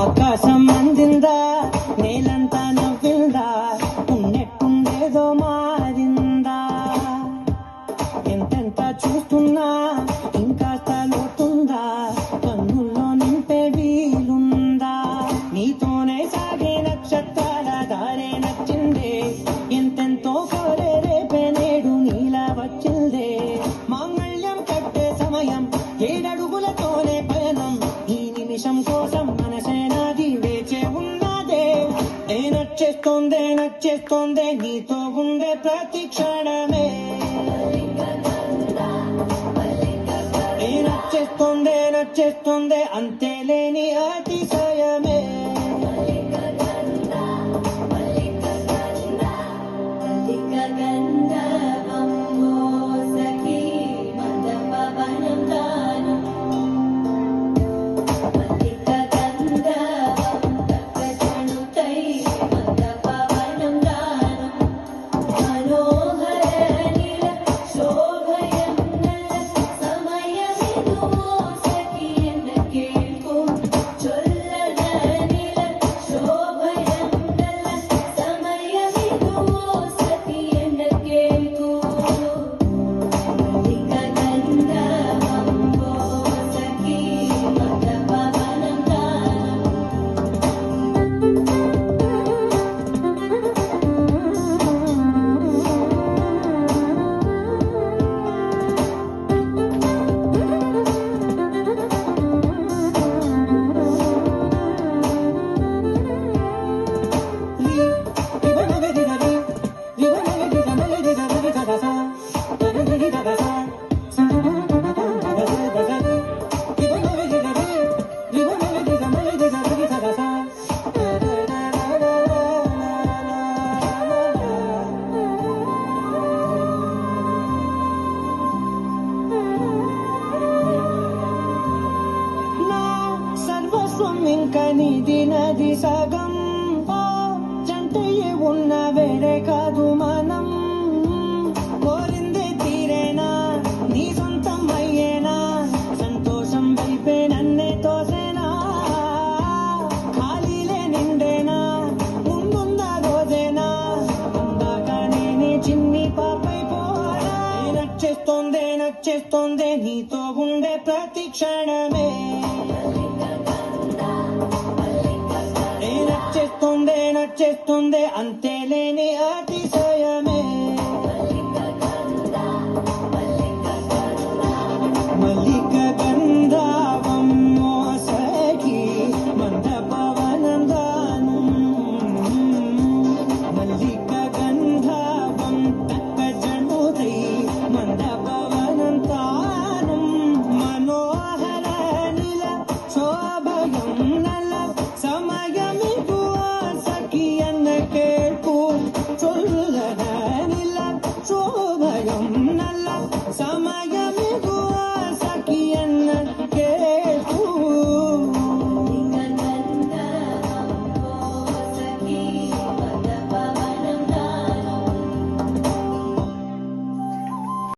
ఆకాశం అందిందా నేలంతా నవ్విందా ఉన్నట్టుండేదో మారిందా ఎంతెంత చూస్తున్నా ఇంకా లోతుందా కన్నుల్లో నింపే వీలుందా నీతోనే సాగే నక్షత్రాల దారే నచ్చిందే ఎంతెంతో కోరే రేపే నేడు నీలా వచ్చిందే మాంగళ్యం కట్టే సమయం ఏడడుగులతోనే పయనం ఈ నిమిషం కోసం మనసే నాది వేచే ఉన్నదే నచ్చేస్తోందే నీతో ఉండే ప్రతి క్షణమే నచ్చేస్తోందే అంతేలేని అతిశయమే ఇంకా నీది నది సగం జంటయ్యే ఉన్న వేరే కాదు మనం కోరిందే తీరేనా నీ సొంతం అయ్యేనా సంతోషం వైపే నన్నే తోసేనా ఖాళీలే నిండేనా ముందున్న రోజేనా అందాక నేనే చిన్ని పాపై పోరా నచ్చేస్తోందే నీతో ఉండే ప్రతి క్షణమే నచ్చేస్తోందే అంతేలేని అతిశయం